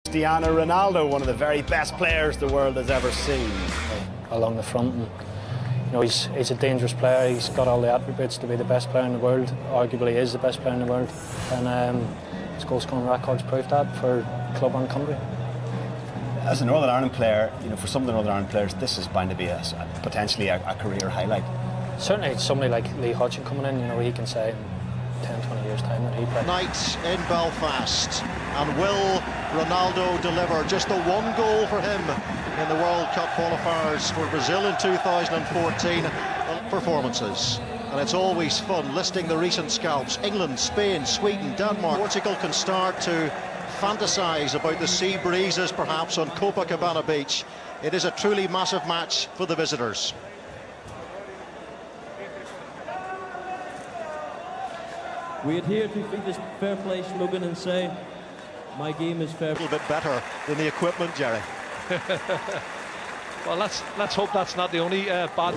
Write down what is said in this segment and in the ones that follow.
Cristiano Ronaldo, one of the very best players the world has ever seen. Along the front, and you know, he's a dangerous player. He's got all the attributes to be the best player in the world. Arguably is the best player in the world, and his goal scoring records prove that for club and country. As a Northern Ireland player, you know, for some of the Northern Ireland players, this is bound to be potentially a career highlight. Certainly, somebody like Lee Hodgson coming in, you know, he can say in 10, 20 years' time that he played. Night in Belfast, and will Ronaldo deliver just the one goal for him in the World Cup qualifiers for Brazil in 2014 performances? And it's always fun listing the recent scalps. England, Spain, Sweden, Denmark. Portugal can start to fantasise about the sea breezes perhaps on Copacabana Beach. It is a truly massive match for the visitors. We adhere to FIFA's fair play slogan and say, my game is fair. A little bit better than the equipment, Jerry. Well, let's hope that's not the only bad.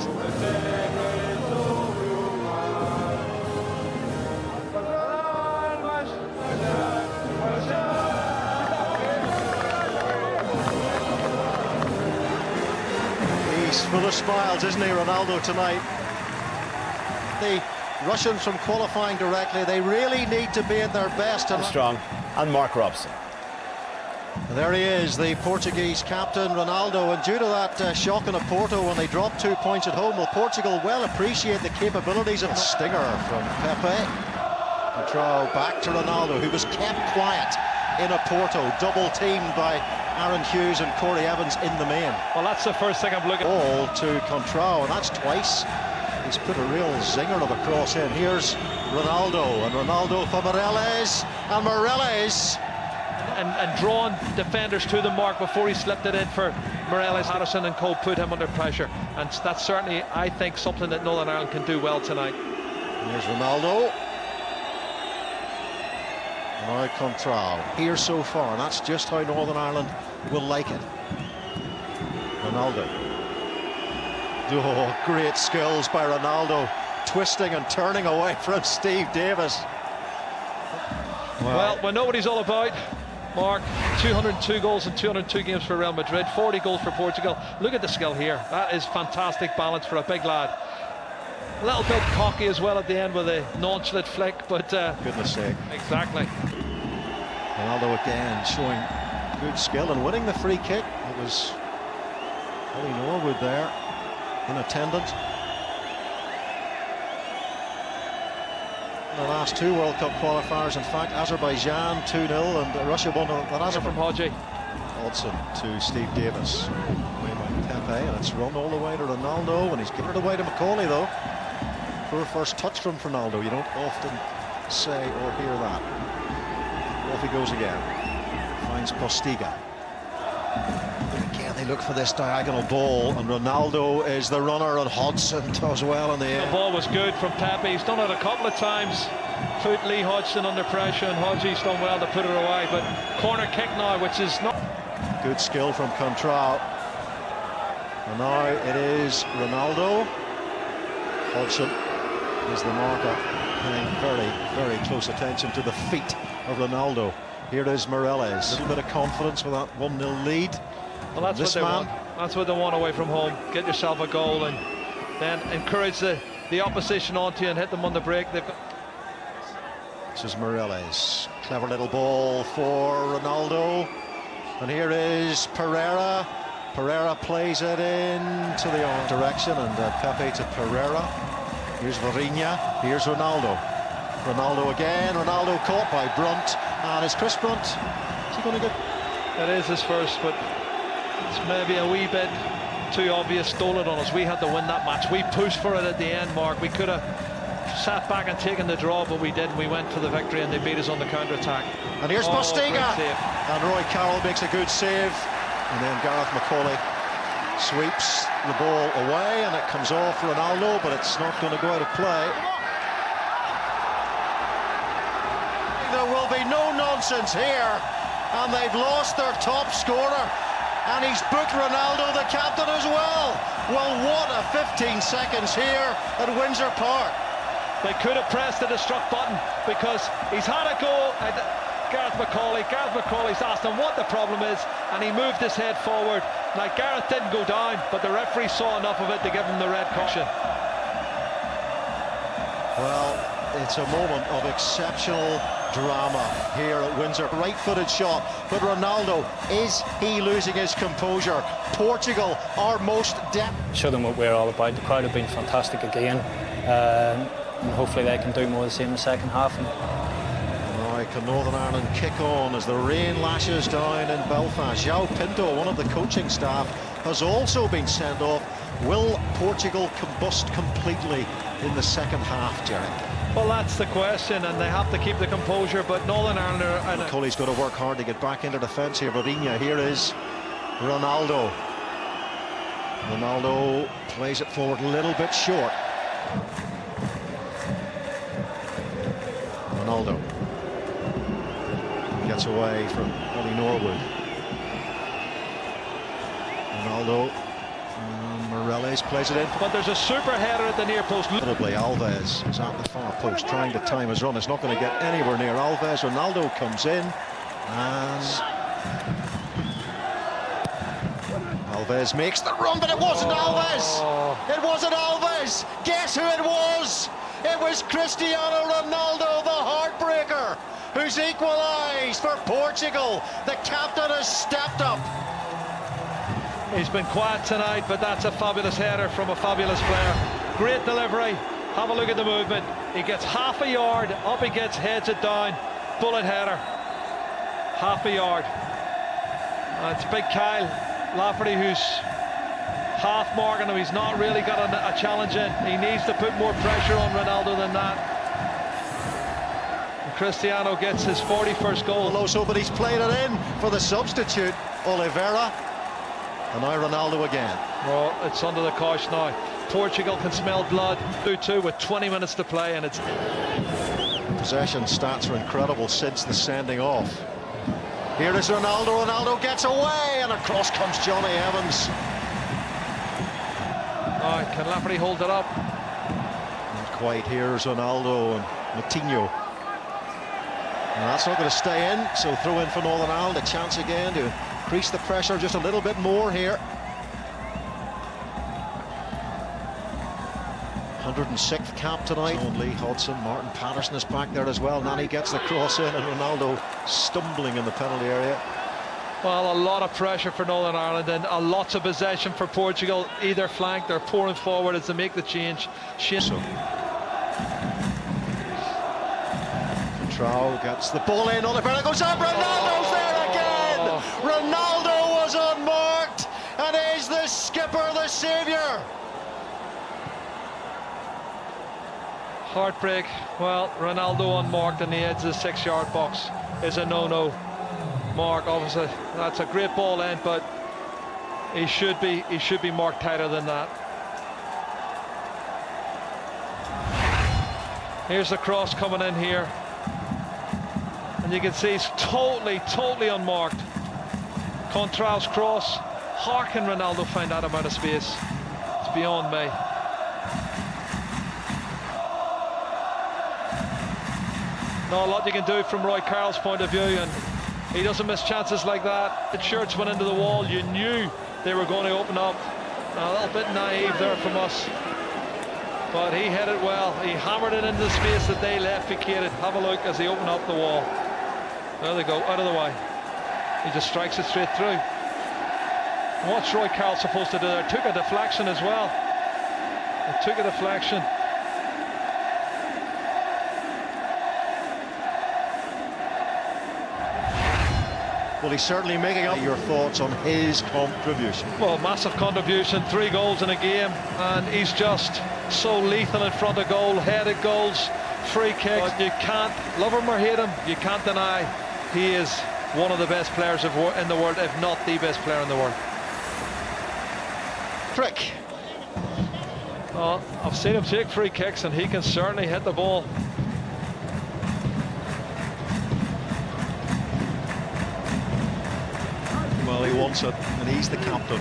He's full of smiles, isn't he, Ronaldo, tonight? The Russians from qualifying directly, they really need to be at their best. Strong, and Mark Robson. And there he is, the Portuguese captain, Ronaldo, and due to that shock in Oporto when they dropped 2 points at home, will Portugal well appreciate the capabilities of stinger from Pepe. Control back to Ronaldo, who was kept quiet in Oporto, double-teamed by Aaron Hughes and Corey Evans in the main. Well, that's the first thing I'm looking at. Ball to Contrao, and that's twice. He's put a real zinger of a cross in. Here's Ronaldo, and Ronaldo for Moreles, and Moreles. And drawing defenders to the mark before he slipped it in for Moreles. Harrison and Cole put him under pressure, and that's certainly, I think, something that Northern Ireland can do well tonight. Here's Ronaldo. Now Contrao. Here so far, and that's just how Northern Ireland will like it. Ronaldo. Oh, great skills by Ronaldo, twisting and turning away from Steve Davis. Well, we know what he's all about. Mark, 202 goals in 202 games for Real Madrid, 40 goals for Portugal. Look at the skill here. That is fantastic balance for a big lad. A little bit cocky as well at the end with a nonchalant flick, but goodness sake. Exactly. Ronaldo again showing good skill and winning the free kick. It was Ollie Norwood there in attendance. The last two World Cup qualifiers, in fact, Azerbaijan 2-0 and Russia won from Hodgie. Hodgson to Steve Davis. Away by Pepe, and it's run all the way to Ronaldo, and he's given it away to Macaulay though. Poor first touch from Ronaldo. You don't often say or hear that. Off he goes again. Finds Postiga. Again, they look for this diagonal ball, and Ronaldo is the runner, and Hodgson does well in the air. The ball was good from Pepe. He's done it a couple of times. Put Lee Hodgson under pressure, and Hodgie's done well to put it away. But corner kick now, which is not good skill from Contrao. And now it is Ronaldo. Hodgson is the marker, paying very, very close attention to the feet of Ronaldo. Here is Moreles. A little bit of confidence with that 1-0 lead. Well, that's what they want. That's what they want away from home. Get yourself a goal and then encourage the opposition onto you and hit them on the break. They've got... This is Moreles. Clever little ball for Ronaldo. And here is Pereira. Pereira plays it into the arm direction, and Pepe to Pereira. Here's Varinha. Here's Ronaldo. Ronaldo again. Ronaldo caught by Brunt. And is Chris Brunt, is he going to get... It is his first, but it's maybe a wee bit too obvious, stole it on us. We had to win that match. We pushed for it at the end, Mark. We could have sat back and taken the draw, but we didn't. We went for the victory, and they beat us on the counter-attack. And here's Postiga. And Roy Carroll makes a good save. And then Gareth Macaulay sweeps the ball away, and it comes off Ronaldo, but it's not going to go out of play. There will be no nonsense here, and they've lost their top scorer, and he's booked Ronaldo, the captain, as well. Well, what a 15 seconds here at Windsor Park. They could have pressed the destruct button, because he's had a go. Gareth McCauley. Gareth McCauley's asked him what the problem is, and he moved his head forward. Now, Gareth didn't go down, but the referee saw enough of it to give him the red caution. Well, it's a moment of exceptional drama here at Windsor. Right-footed shot, but Ronaldo, is he losing his composure? Portugal are most depth. Show them what we're all about. The crowd have been fantastic again, and hopefully they can do more of the same in the second half. Right, can Northern Ireland kick on as the rain lashes down in Belfast? João Pinto, one of the coaching staff, has also been sent off. Will Portugal combust completely in the second half, Jerry? Well, that's the question, and they have to keep the composure, but Northern Ireland are... McCauley's got to work hard to get back into defence here. Varinha, here is Ronaldo. Ronaldo plays it forward a little bit short. Ronaldo gets away from Ollie Norwood. Ronaldo. Morales plays it in. But there's a super header at the near post. Notably, Alves is at the far post trying to time his run. It's not going to get anywhere near Alves. Ronaldo comes in, and Alves makes the run, but it wasn't Alves. It wasn't Alves. Guess who it was? It was Cristiano Ronaldo, the heartbreaker, who's equalised for Portugal. The captain has stepped up. He's been quiet tonight, but that's a fabulous header from a fabulous player. Great delivery. Have a look at the movement. He gets half a yard, up he gets, heads it down. Bullet header. Half a yard. It's big Kyle Lafferty who's half marking him. He's not really got a challenge in. He needs to put more pressure on Ronaldo than that. And Cristiano gets his 41st goal. So, but he's played it in for the substitute, Oliveira. And now Ronaldo again. Well, it's under the couch now. Portugal can smell blood. 2-2 with 20 minutes to play, and it's... Possession stats are incredible since the sending off. Here is Ronaldo. Ronaldo gets away, and across comes Johnny Evans. All right, can Lafferty hold it up? Not quite. Here's Ronaldo and Moutinho. And that's not going to stay in, so throw in for Northern Ireland. A chance again to increase the pressure just a little bit more here. 106th cap tonight. Lee Hodson, Martin Patterson is back there as well. Nani gets the cross in, and Ronaldo stumbling in the penalty area. Well, a lot of pressure for Northern Ireland and a lot of possession for Portugal. Either flank, they're pouring forward as they make the change. Trau gets the ball in. Oliveira goes up. Ronaldo's there again. Ronaldo was unmarked and is the skipper, the saviour. Heartbreak. Well, Ronaldo unmarked in the edge of the 6-yard box is a no-no. Mark, obviously, that's a great ball in, but he should be marked tighter than that. Here's the cross coming in here, and you can see he's totally unmarked. Contral's cross. How can Ronaldo find that amount of space? It's beyond me. Not a lot you can do from Roy Carroll's point of view, and he doesn't miss chances like that. The shirts went into the wall. You knew they were going to open up. A little bit naive there from us, but he hit it well. He hammered it into the space that they left vacated. Have a look as he opened up the wall. There they go, out of the way. He just strikes it straight through. What's Roy Carroll supposed to do there? Took a deflection as well. It took a deflection. Well, he's certainly making up. Your thoughts on his contribution? Well, massive contribution, 3 goals in a game, and he's just so lethal in front of goal, headed goals, free kicks. But you can't, love him or hate him, you can't deny he is one of the best players in the world, if not the best player in the world. Frick. Well, I've seen him take free kicks, and he can certainly hit the ball. Well, he wants it, and he's the captain.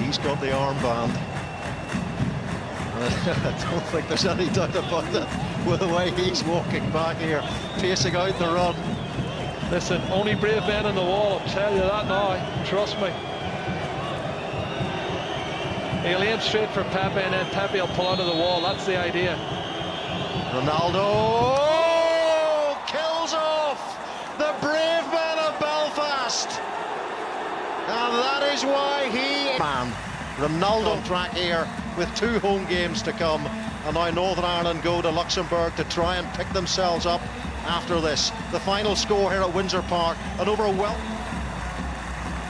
He's got the armband. I don't think there's any doubt about it with the way he's walking back here, pacing out the run. Listen, only brave men on the wall, I'll tell you that now, trust me. He'll aim straight for Pepe and then Pepe will pull out of the wall, that's the idea. Ronaldo kills off the brave men of Belfast. And that is why he... Man, Ronaldo on track here with 2 home games to come. And now Northern Ireland go to Luxembourg to try and pick themselves up after this. The final score here at Windsor Park, an overwhelming...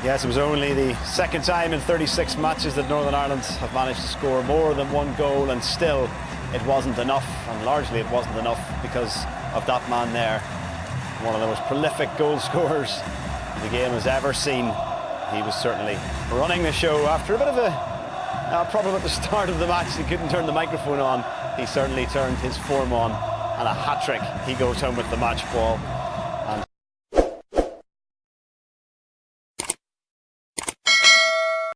Yes, it was only the second time in 36 matches that Northern Ireland have managed to score more than 1 goal, and still it wasn't enough, and largely it wasn't enough because of that man there. One of the most prolific goal scorers the game has ever seen. He was certainly running the show after a bit of a problem at the start of the match. He couldn't turn the microphone on. He certainly turned his form on, and a hat-trick. He goes home with the match ball.